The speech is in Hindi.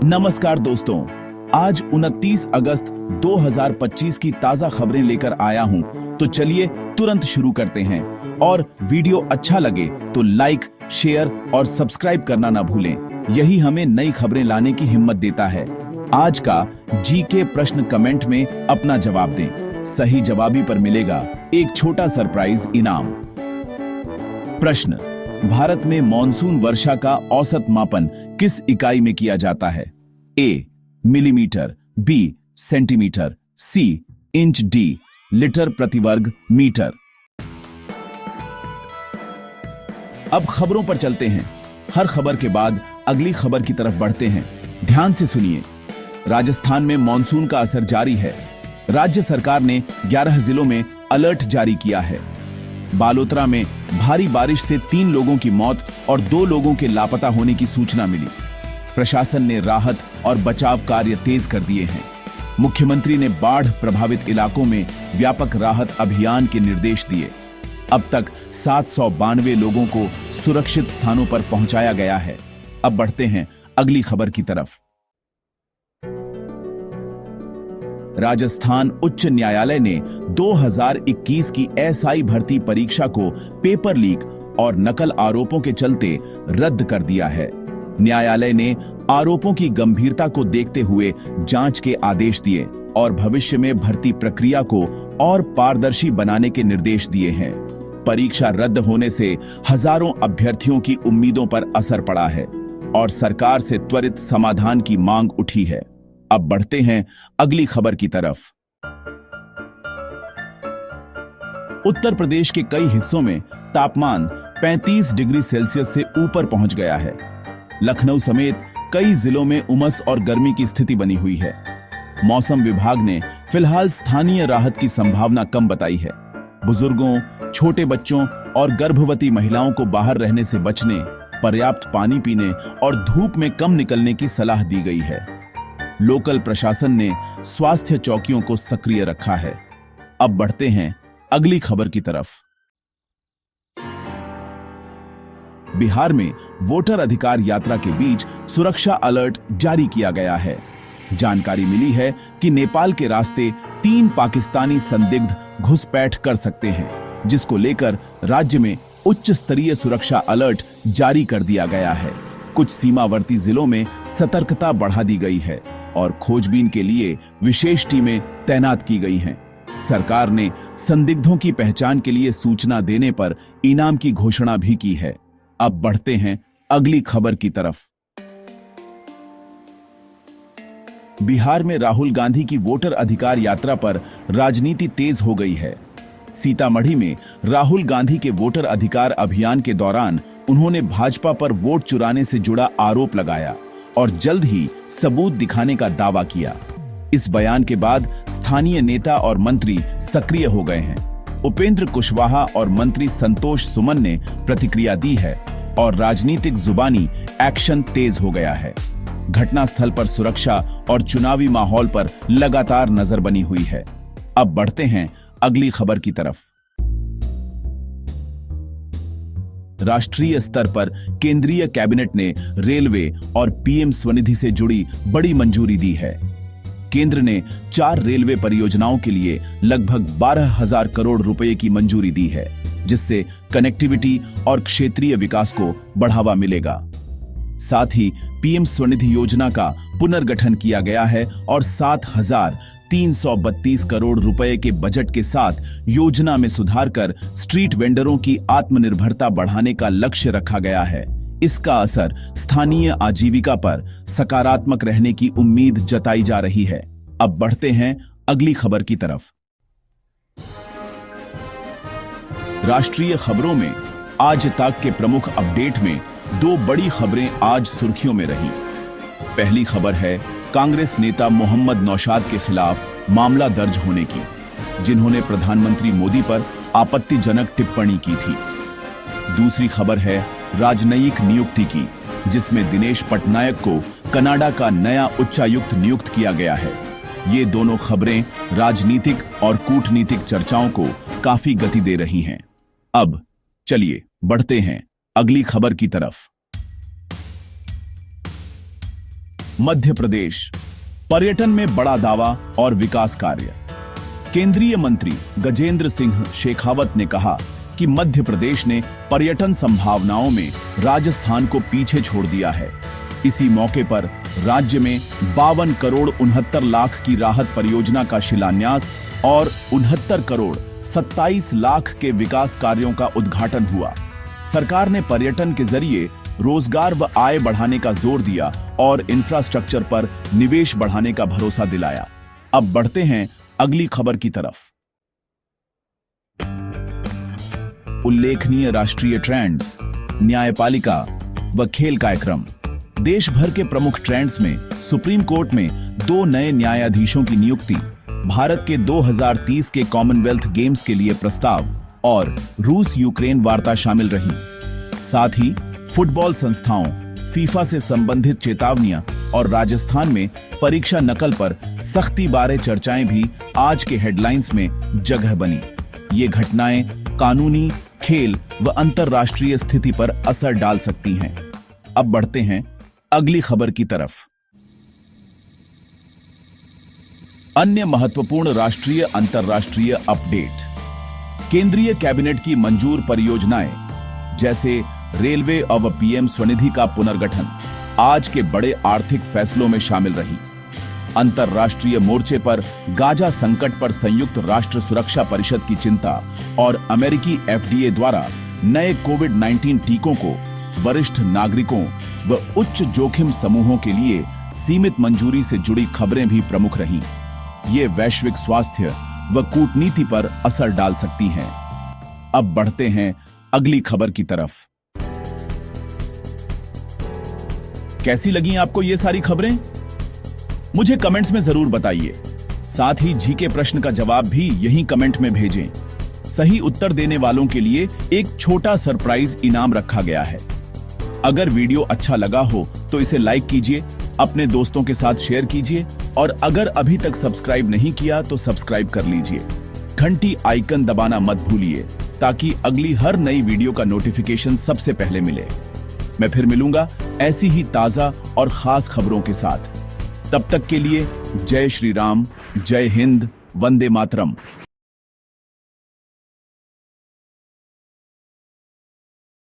नमस्कार दोस्तों, आज 29 अगस्त 2025 की ताजा खबरें लेकर आया हूं, तो चलिए तुरंत शुरू करते हैं। और वीडियो अच्छा लगे तो लाइक, शेयर और सब्सक्राइब करना ना भूलें। यही हमें नई खबरें लाने की हिम्मत देता है। आज का जीके प्रश्न कमेंट में अपना जवाब दें। सही जवाबी पर मिलेगा एक छोटा सरप्राइज इनाम। प्रश्न: भारत में मॉनसून वर्षा का औसत मापन किस इकाई में किया जाता है? ए मिलीमीटर, बी सेंटीमीटर, सी इंच, डी लीटर प्रति वर्ग मीटर। अब खबरों पर चलते हैं। हर खबर के बाद अगली खबर की तरफ बढ़ते हैं। ध्यान से सुनिए। राजस्थान में मॉनसून का असर जारी है। राज्य सरकार ने 11 जिलों में अलर्ट जारी किया है। बालोतरा में भारी बारिश से 3 लोगों की मौत और 2 लोगों के लापता होने की सूचना मिली। प्रशासन ने राहत और बचाव कार्य तेज कर दिए हैं। मुख्यमंत्री ने बाढ़ प्रभावित इलाकों में व्यापक राहत अभियान के निर्देश दिए। अब तक 792 लोगों को सुरक्षित स्थानों पर पहुंचाया गया है। अब बढ़ते हैं अगली खबर की तरफ। राजस्थान उच्च न्यायालय ने 2021 की एसआई भर्ती परीक्षा को पेपर लीक और नकल आरोपों के चलते रद्द कर दिया है। न्यायालय ने आरोपों की गंभीरता को देखते हुए जांच के आदेश दिए और भविष्य में भर्ती प्रक्रिया को और पारदर्शी बनाने के निर्देश दिए हैं। परीक्षा रद्द होने से हजारों अभ्यर्थियों की उम्मीदों पर असर पड़ा है और सरकार से त्वरित समाधान की मांग उठी है। अब बढ़ते हैं अगली खबर की तरफ। उत्तर प्रदेश के कई हिस्सों में तापमान 35 डिग्री सेल्सियस से ऊपर पहुंच गया है। लखनऊ समेत कई जिलों में उमस और गर्मी की स्थिति बनी हुई है। मौसम विभाग ने फिलहाल स्थानीय राहत की संभावना कम बताई है। बुजुर्गों, छोटे बच्चों और गर्भवती महिलाओं को बाहर रहने से बचने, पर्याप्त पानी पीने और धूप में कम निकलने की सलाह दी गई है। लोकल प्रशासन ने स्वास्थ्य चौकियों को सक्रिय रखा है। अब बढ़ते हैं अगली खबर की तरफ। बिहार में वोटर अधिकार यात्रा के बीच सुरक्षा अलर्ट जारी किया गया है। जानकारी मिली है कि नेपाल के रास्ते 3 पाकिस्तानी संदिग्ध घुसपैठ कर सकते हैं, जिसको लेकर राज्य में उच्च स्तरीय सुरक्षा अलर्ट जारी कर दिया गया है। कुछ सीमावर्ती जिलों में सतर्कता बढ़ा दी गई है और खोजबीन के लिए विशेष टीमें तैनात की गई हैं। सरकार ने संदिग्धों की पहचान के लिए सूचना देने पर इनाम की घोषणा भी की है। अब बढ़ते हैं अगली खबर की तरफ। बिहार में राहुल गांधी की वोटर अधिकार यात्रा पर राजनीति तेज हो गई है। सीतामढ़ी में राहुल गांधी के वोटर अधिकार अभियान के दौरान उन्होंने भाजपा पर वोट चुराने से जुड़ा आरोप लगाया और जल्द ही सबूत दिखाने का दावा किया। इस बयान के बाद स्थानीय नेता और मंत्री सक्रिय हो गए हैं। उपेंद्र कुशवाहा और मंत्री संतोष सुमन ने प्रतिक्रिया दी है और राजनीतिक जुबानी एक्शन तेज हो गया है। घटनास्थल पर सुरक्षा और चुनावी माहौल पर लगातार नजर बनी हुई है। अब बढ़ते हैं अगली खबर की तरफ। राष्ट्रीय स्तर पर केंद्रीय कैबिनेट ने रेलवे और पीएम स्वनिधि से जुड़ी बड़ी मंजूरी दी है। केंद्र ने 4 रेलवे परियोजनाओं के लिए लगभग 12,000 करोड़ रुपए की मंजूरी दी है, जिससे कनेक्टिविटी और क्षेत्रीय विकास को बढ़ावा मिलेगा। साथ ही पीएम स्वनिधि योजना का पुनर्गठन किया गया है और 7,332 करोड़ रुपए के बजट के साथ योजना में सुधार कर स्ट्रीट वेंडरों की आत्मनिर्भरता बढ़ाने का लक्ष्य रखा गया है। इसका असर स्थानीय आजीविका पर सकारात्मक रहने की उम्मीद जताई जा रही है। अब बढ़ते हैं अगली खबर की तरफ। राष्ट्रीय खबरों में आज तक के प्रमुख अपडेट में 2 बड़ी खबरें आज सुर्खियों में रही। पहली खबर है कांग्रेस नेता मोहम्मद नौशाद के खिलाफ मामला दर्ज होने की, जिन्होंने प्रधानमंत्री मोदी पर आपत्तिजनक टिप्पणी की थी। दूसरी खबर है राजनयिक नियुक्ति की, जिसमें दिनेश पटनायक को कनाडा का नया उच्चायुक्त नियुक्त किया गया है। ये दोनों खबरें राजनीतिक और कूटनीतिक चर्चाओं को काफी गति दे रही हैं। अब चलिए बढ़ते हैं अगली खबर की तरफ। मध्य प्रदेश, पर्यटन में बड़ा दावा और विकास कार्य। केंद्रीय मंत्री गजेंद्र सिंह शेखावत ने कहा कि मध्य प्रदेश ने पर्यटन संभावनाओं में राजस्थान को पीछे छोड़ दिया है। इसी मौके पर राज्य में 52 करोड़ 69 लाख की राहत परियोजना का शिलान्यास और 69 करोड़ 27 लाख के विकास कार्यों का उद्घाटन हुआ। सरकार ने पर्यटन के जरिए रोजगार व आय बढ़ाने का जोर दिया और इंफ्रास्ट्रक्चर पर निवेश बढ़ाने का भरोसा दिलाया। अब बढ़ते हैं अगली खबर की तरफ। उल्लेखनीय राष्ट्रीय ट्रेंड्स, न्यायपालिका व खेल कार्यक्रम। देश भर के प्रमुख ट्रेंड्स में सुप्रीम कोर्ट में 2 नए न्यायाधीशों की नियुक्ति, भारत के 2030 के कॉमनवेल्थ गेम्स के लिए प्रस्ताव और रूस यूक्रेन वार्ता शामिल रही। साथ ही फुटबॉल संस्थाओं, फीफा से संबंधित चेतावनियां और राजस्थान में परीक्षा नकल पर सख्ती बारे चर्चाएं भी आज के हेडलाइंस में जगह बनी। ये घटनाएं कानूनी, खेल व अंतरराष्ट्रीय स्थिति पर असर डाल सकती हैं। अब बढ़ते हैं अगली खबर की तरफ। अन्य महत्वपूर्ण राष्ट्रीय अंतरराष्ट्रीय अपडेट। केंद्रीय कैबिनेट की मंजूर परियोजनाएं जैसे रेलवे और पीएम स्वनिधि का पुनर्गठन आज के बड़े आर्थिक फैसलों में शामिल रही। अंतरराष्ट्रीय मोर्चे पर गाजा संकट पर संयुक्त राष्ट्र सुरक्षा परिषद की चिंता और अमेरिकी एफडीए द्वारा नए कोविड-19 टीकों को वरिष्ठ नागरिकों व उच्च जोखिम समूहों के लिए सीमित मंजूरी से जुड़ी खबरें भी प्रमुख रहीं। ये वैश्विक स्वास्थ्य व कूटनीति पर असर डाल सकती हैं। अब बढ़ते हैं अगली खबर की तरफ। कैसी लगी आपको ये सारी खबरें? मुझे कमेंट्स में जरूर बताइए। साथ ही जीके प्रश्न का जवाब भी यहीं कमेंट में भेजें। सही उत्तर देने वालों के लिए एक छोटा सरप्राइज इनाम रखा गया है। अगर वीडियो अच्छा लगा हो तो इसे लाइक कीजिए, अपने दोस्तों के साथ शेयर कीजिए और अगर अभी तक सब्सक्राइब नहीं किया तो सब्सक्राइब कर लीजिए। घंटी आइकन दबाना मत भूलिए ताकि अगली हर नई वीडियो का नोटिफिकेशन सबसे पहले मिले। मैं फिर मिलूंगा ऐसी ही ताजा और खास खबरों के साथ। तब तक के लिए जय श्री राम, जय हिंद, वंदे मातरम।